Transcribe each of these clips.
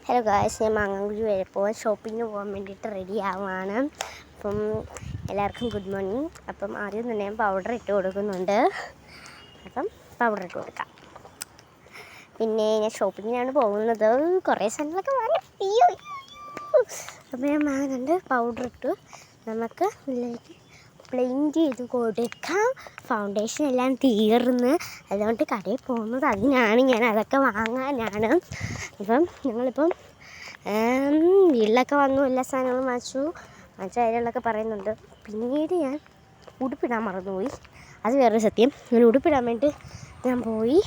Hello guys, ഞാൻ മാങ്ങാങ്കുഴി വരെ പോകാൻ ഷോപ്പിങ്ങിന് പോകാൻ വേണ്ടിയിട്ട് റെഡി ആവുകയാണ്. അപ്പം എല്ലാവർക്കും ഗുഡ് മോർണിംഗ്. അപ്പം ആദ്യം തന്നെ ഞാൻ പൗഡർ ഇട്ട് കൊടുക്കുന്നുണ്ട്. അപ്പം പൗഡർ ഇട്ട് കൊടുക്കാം. പിന്നെ ഞാൻ ഷോപ്പിങ്ങിനാണ് പോകുന്നത്. കുറേ സാധനങ്ങളൊക്കെ വാങ്ങി. അപ്പം ഞാൻ വാങ്ങുന്നുണ്ട്. പൗഡർ ഇട്ടു. നമുക്ക് ബ്ലെൻഡ് ചെയ്ത് കൊടുക്കാം. ഫൗണ്ടേഷൻ എല്ലാം തീർന്ന്, അതുകൊണ്ട് കടയിൽ പോകുന്നത് അതിനാണ്, ഞാൻ അതൊക്കെ വാങ്ങാനാണ്. അപ്പം ഞങ്ങളിപ്പം വീട്ടിലൊക്കെ വന്നു, എല്ലാ സാധനങ്ങളും വാങ്ങിച്ച കാര്യങ്ങളൊക്കെ പറയുന്നുണ്ട്. പിന്നീട് ഞാൻ ഉടുപ്പിടാൻ മറന്നുപോയി. അത് വേറൊരു സത്യം. ഞാൻ ഉടുപ്പിടാൻ വേണ്ടി ഞാൻ പോയി,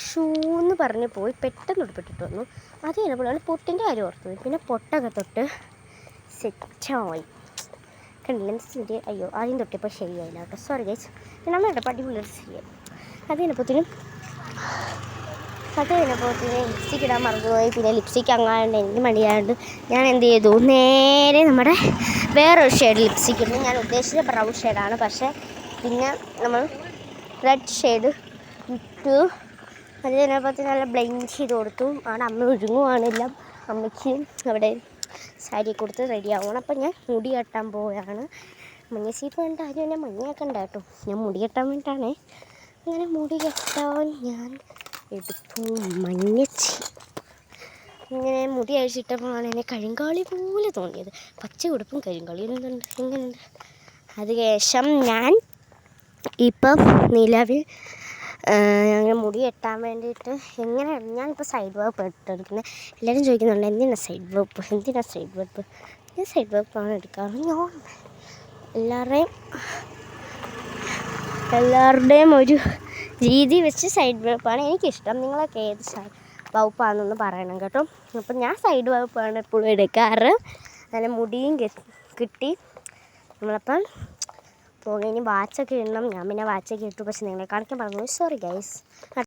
ഷൂ എന്ന് പറഞ്ഞ് പോയി പെട്ടെന്ന് ഉടുപ്പിട്ടിട്ട് വന്നു. അത് കഴിഞ്ഞപ്പോഴാണ് പൊട്ടിൻ്റെ കാര്യം ഓർത്തു പോയി. പിന്നെ പൊട്ടൊക്കെ തൊട്ട് സെറ്റായി. കണ്ടില്ല ശരി? അയ്യോ, ആദ്യം തൊട്ടിപ്പോൾ ശരിയായില്ല കേട്ടോ, സോറി ഗൈസ്. നമ്മുടെ അടിപൊളിയൊരു ശരിയായി. അത് കഴിഞ്ഞപ്പോഴത്തേനും ലിപ്സ്റ്റിക് ഇടാൻ മറന്നുപോയി. പിന്നെ ലിപ്സ്റ്റിക് അങ്ങാണ്ട് എനിക്ക് മടിയായതുകൊണ്ട് ഞാൻ എന്ത് ചെയ്തു, നേരെ നമ്മുടെ വേറൊരു ഷെയ്ഡ് ലിപ്സ്റ്റിക് ഇട്ടു. ഞാൻ ഉദ്ദേശിച്ച ബ്രൗൺ ഷെയ്ഡാണ്, പക്ഷേ പിന്നെ നമ്മൾ റെഡ് ഷെയ്ഡ് ഇട്ടു. അത് കഴിഞ്ഞപ്പോഴത്തേനും നല്ല ബ്ലെൻഡ് ചെയ്ത് കൊടുത്തു. അവിടെ അമ്മ ഒഴുങ്ങുവാണെല്ലാം. അമ്മയ്ക്ക് അവിടെ സാരി കൊടുത്ത് റെഡി ആവണം. അപ്പം ഞാൻ മുടി കെട്ടാൻ പോവുകയാണ്. മഞ്ഞ സീപ്പ് കണ്ട ആദ്യം തന്നെ മഞ്ഞയാക്കണ്ട കേട്ടോ, ഞാൻ മുടി കെട്ടാൻ വേണ്ടിയിട്ടാണേ. അങ്ങനെ മുടി കെട്ടാൻ ഞാൻ എടുത്തു മഞ്ഞച്ചി. ഇങ്ങനെ മുടി അഴിച്ചിട്ടപ്പോഴാണ് എന്നെ കരിങ്കാളി പോലെ തോന്നിയത്. പച്ച ഉടുപ്പും കരിങ്കാളിയും എങ്ങനെയുണ്ട്? അത് ശേഷം ഞാൻ ഇപ്പം നിലവിൽ അങ്ങനെ മുടി കെട്ടാൻ വേണ്ടിയിട്ട് എങ്ങനെയാണ് ഞാനിപ്പോൾ സൈഡ് വേപ്പ് ഇട്ടെടുക്കുന്നത്. എല്ലാവരും ചോദിക്കുന്നുണ്ട് എന്തിനാണ് സൈഡ് വേപ്പ്. ഞാൻ സൈഡ് വേപ്പാണ് എടുക്കാറ്. ഞാൻ എല്ലാവരുടെയും ഒരു രീതി വെച്ച് സൈഡ് വേപ്പാണ് എനിക്കിഷ്ടം. നിങ്ങളൊക്കെ ഏത് വകുപ്പാണെന്നൊന്ന് പറയണം കേട്ടോ. അപ്പം ഞാൻ സൈഡ് വകുപ്പാണ് എപ്പോഴും എടുക്കാറ്. നല്ല മുടിയും കിട്ടി. നമ്മളപ്പം പോകുന്നതിന് വാച്ചൊക്കെ ഇടണം. ഞാൻ പിന്നെ വാച്ചൊക്കെ ഇട്ടു, പക്ഷെ നിങ്ങളെ കാണിക്കാൻ പറഞ്ഞു. Sorry guys.